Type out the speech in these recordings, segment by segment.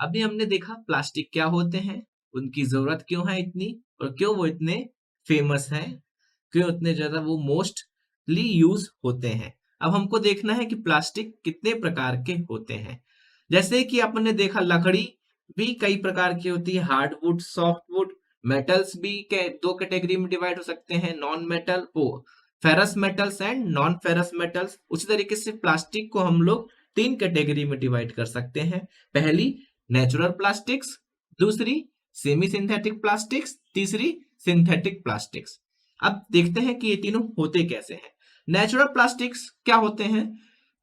अभी हमने देखा प्लास्टिक क्या होते हैं, उनकी जरूरत क्यों है इतनी, और क्यों वो इतने फेमस हैं, क्यों इतने ज्यादा वो मोस्टली यूज होते हैं। अब हमको देखना है कि प्लास्टिक कितने प्रकार के होते हैं। जैसे कि आपने देखा लकड़ी भी कई प्रकार की होती है, हार्डवुड, सॉफ्टवुड। मेटल्स भी के दो कैटेगरी में डिवाइड हो सकते हैं, नॉन मेटल ओ ferrous metals and non ferrous metals. उसी तरीके से प्लास्टिक को हम लोग तीन कैटेगरी में डिवाइड कर सकते हैं। पहली नेचुरल प्लास्टिक्स, दूसरी सेमी सिंथेटिक प्लास्टिक्स, तीसरी सिंथेटिक प्लास्टिक्स। अब देखते हैं कि ये तीनों होते कैसे हैं। नेचुरल प्लास्टिक्स क्या होते हैं?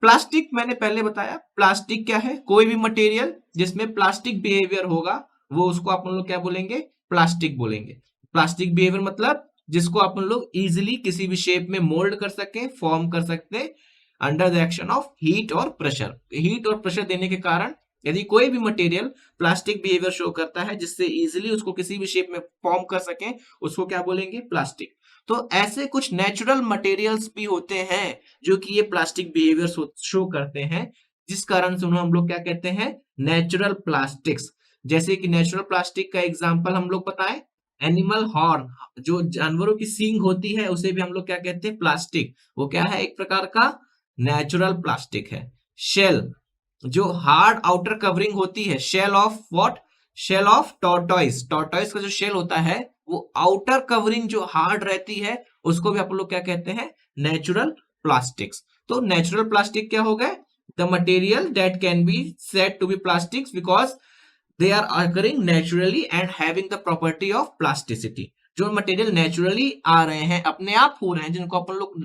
प्लास्टिक मैंने पहले बताया, प्लास्टिक क्या है? कोई भी मटेरियल जिसमें प्लास्टिक बिहेवियर होगा वो उसको अपन लोग क्या बोलेंगे? प्लास्टिक बोलेंगे। प्लास्टिक बिहेवियर मतलब जिसको अपन लोग इजिली किसी भी शेप में मोल्ड कर सके, फॉर्म कर सकते under the action of heat और प्रेशर। हीट और प्रेशर देने के कारण यदि कोई भी मटेरियल प्लास्टिक बिहेवियर शो करता है जिससे इजिली उसको किसी भी शेप में फॉर्म कर सके, उसको क्या बोलेंगे? प्लास्टिक। तो ऐसे कुछ नेचुरल मटेरियल्स भी होते हैं जो कि ये प्लास्टिक बिहेवियर शो करते हैं, जिस कारण से उन्हें हम लोग क्या कहते हैं? Natural plastics. जैसे कि नेचुरल प्लास्टिक का एग्जांपल हम लोग बताएं, एनिमल हॉर्न, जो जानवरों की सींग होती है उसे भी हम लोग क्या कहते हैं? प्लास्टिक। वो क्या है? एक प्रकार का नेचुरल प्लास्टिक है। शेल, जो हार्ड आउटर कवरिंग होती है, shell of what? Shell of tortoise. Tortoise का जो शेल होता है वो आउटर कवरिंग जो हार्ड रहती है उसको भी आप लोग क्या कहते हैं? Natural plastics. तो नेचुरल प्लास्टिक क्या हो गए? The material that can be said to be plastics because they are occurring naturally and having the property of plasticity. जो मटेरियल नेचुरली आ रहे हैं, अपने आप हो रहे हैं, जिनको अपन लोग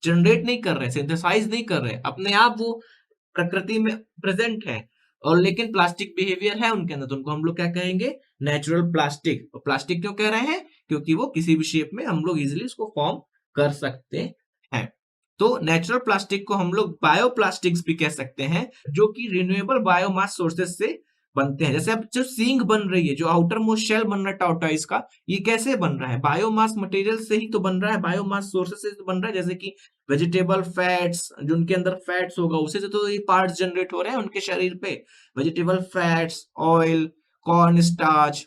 जनरेट नहीं कर रहे, सिंथेसाइज नहीं कर रहे, अपने आप वो प्रकृति में प्रेजेंट है, और लेकिन प्लास्टिक बिहेवियर है उनके अंदर, तो उनको हम लोग क्या कहेंगे? Natural plastic. और प्लास्टिक क्यों कह रहे हैं? क्योंकि वो किसी भी शेप में हम लोग इजिली उसको फॉर्म कर सकते हैं। तो नेचुरल प्लास्टिक को हम लोग बायोप्लास्टिक्स भी कह सकते हैं, जो कि रिन्यूएबल बायोमास सोर्सेज से बनते हैं। जैसे अब जो सींग बन रही है, जो आउटर मोस्ट शेल बन रहा है टॉर्टॉइस का, ये कैसे बन रहा है? बायोमास मटेरियल से ही तो बन रहा है, बायोमास सोर्सेज से तो बन रहा है। जैसे कि वेजिटेबल फैट्स, जो उनके अंदर फैट्स होगा उसे से तो ये पार्ट्स जनरेट हो रहे हैं उनके शरीर पे। Vegetable fats, oil, corn starch,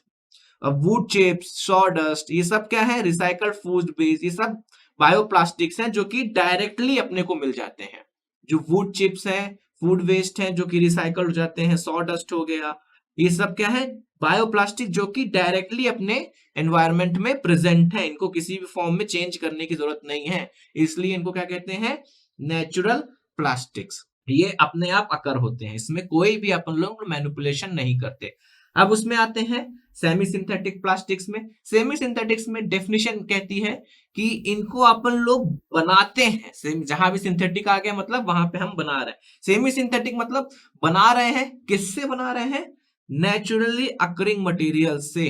would chips, sawdust, ये सब क्या है? Recycled food base. ये सब बायोप्लास्टिक्स हैं जो कि डायरेक्टली अपने को मिल जाते हैं। जो वुड चिप्स हैं, फूड वेस्ट हैं जो कि रिसाइकल हो जाते हैं, सॉडस्ट हो गया, ये सब क्या है? बायोप्लास्टिक, जो कि डायरेक्टली अपने एनवायरनमेंट में प्रेजेंट है, इनको किसी भी फॉर्म में चेंज करने की जरूरत नहीं है, इसलिए इनको क्या कहते हैं? Natural plastics. ये अपने आप अकर होते हैं, इसमें कोई भी अपन लोग मैनिपुलेशन नहीं करते। अब उसमें आते हैं सेमी सिंथेटिक प्लास्टिक्स में। सेमी सिंथेटिक्स में डेफिनेशन कहती है कि इनको अपन लोग बनाते हैं, जहां भी सिंथेटिक आ गया मतलब वहां पे हम बना रहे हैं। सेमी सिंथेटिक मतलब बना रहे हैं, किससे बना रहे हैं? नेचुरली अकरिंग मटेरियल से।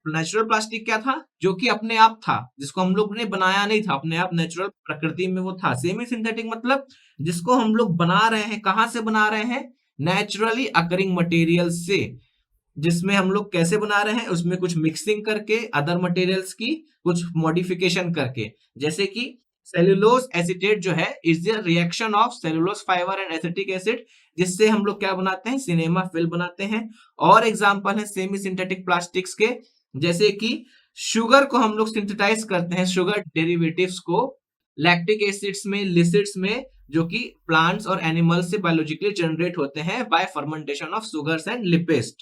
नेचुरल प्लास्टिक क्या था? जो कि अपने आप था, जिसको हम लोग ने बनाया नहीं था, अपने आप नेचुरल प्रकृति में वो था। सेमी सिंथेटिक मतलब जिसको हम लोग बना रहे हैं, कहां से बना रहे हैं? नेचुरली अकरिंग मटेरियल से। जिसमें हम लोग कैसे बना रहे हैं? उसमें कुछ मिक्सिंग करके, अदर मटेरियल्स की कुछ मॉडिफिकेशन करके। जैसे कि सेल्यूलोज एसीटेट जो है is the reaction of cellulose fibre and acetic acid, जिससे हम लोग क्या बनाते हैं? सिनेमा फिल्म बनाते हैं। और एग्जांपल है सेमी सिंथेटिक प्लास्टिक्स के, जैसे कि शुगर को हम लोग सिंथेटाइज करते हैं, शुगर डेरिवेटिव्स को लैक्टिक एसिड्स में, लिसिड्स में, जो कि प्लांट्स और एनिमल्स से बायोलॉजिकली जनरेट होते हैं bye fermentation of sugars and lipids.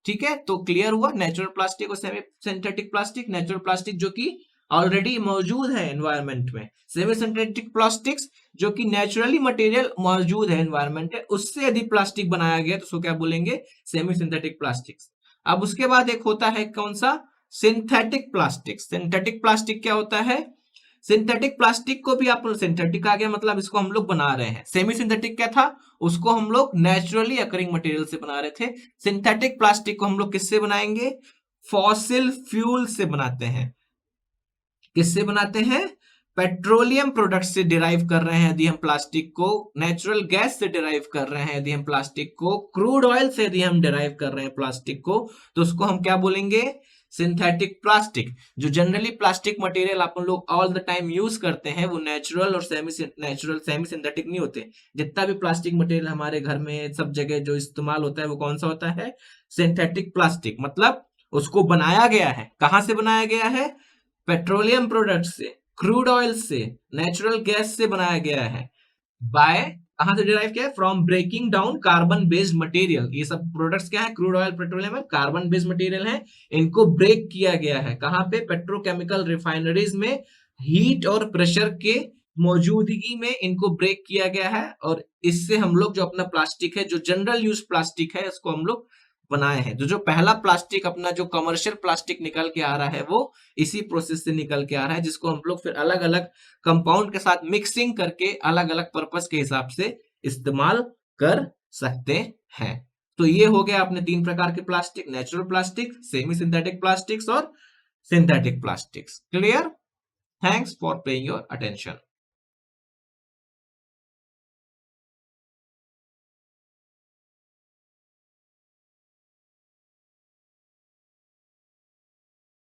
ठीक है, तो क्लियर हुआ नेचुरल प्लास्टिक और semi synthetic plastic. Natural plastic जो कि ऑलरेडी मौजूद है एनवायरनमेंट में, सेमी सिंथेटिक प्लास्टिक्स जो कि नेचुरली मटेरियल मौजूद है एनवायरनमेंट में, उससे यदि प्लास्टिक बनाया गया तो उसको क्या बोलेंगे? Semi synthetic plastics. अब उसके बाद एक होता है कौन सा? Synthetic plastic. सिंथेटिक प्लास्टिक क्या होता है? सिंथेटिक प्लास्टिक को भी आप सिंथेटिक आ गया मतलब इसको हम लोग बना रहे हैं। सेमी सिंथेटिक क्या था? उसको हम लोग नेचुरली अकरिंग मटेरियल से बना रहे थे। सिंथेटिक प्लास्टिक को हम लोग किससे बनाएंगे? फॉसिल फ्यूल से बनाते हैं। किससे बनाते हैं? पेट्रोलियम प्रोडक्ट से डिराइव कर रहे हैं यदि हम प्लास्टिक को, नेचुरल गैस से डिराइव कर रहे हैं यदि हम प्लास्टिक को, क्रूड ऑयल से यदि हम डिराइव कर रहे हैं प्लास्टिक को, तो उसको हम क्या बोलेंगे? सिंथेटिक प्लास्टिक, जो जनरली प्लास्टिक मटेरियल आप लोग ऑल द टाइम यूज करते हैं वो नेचुरल और सेमी सिंथेटिक नहीं होते। जितना भी प्लास्टिक मटेरियल हमारे घर में सब जगह जो इस्तेमाल होता है वो कौन सा होता है? Synthetic plastic. मतलब उसको बनाया गया है, कहां से बनाया गया है? पेट्रोलियम प्रोडक्ट से, क्रूड ऑयल से, नेचुरल गैस से बनाया गया है। बाय कहां से डिराइव किया है? From breaking down carbon based material. ये सब प्रोडक्ट्स क्या है? क्रूड ऑयल, पेट्रोलियम है, कार्बन बेस्ड मटेरियल है। इनको ब्रेक किया गया है कहां पे? पेट्रोकेमिकल रिफाइनरीज में हीट और प्रेशर के मौजूदगी में इनको ब्रेक किया गया है, और इससे हम लोग जो अपना प्लास्टिक है, जो जनरल यूज प्लास्टिक है, इसको हम लोग बनाए हैं। जो पहला प्लास्टिक अपना जो कमर्शियल प्लास्टिक निकल के आ रहा है वो इसी प्रोसेस से निकल के आ रहा है, जिसको हम लोग फिर अलग अलग कंपाउंड के साथ मिक्सिंग करके अलग अलग पर्पस के हिसाब से इस्तेमाल कर सकते हैं। तो ये हो गया अपने 3 प्रकार के plastic: natural plastic, semi synthetic plastics और synthetic plastics. Clear? Thanks for paying your attention.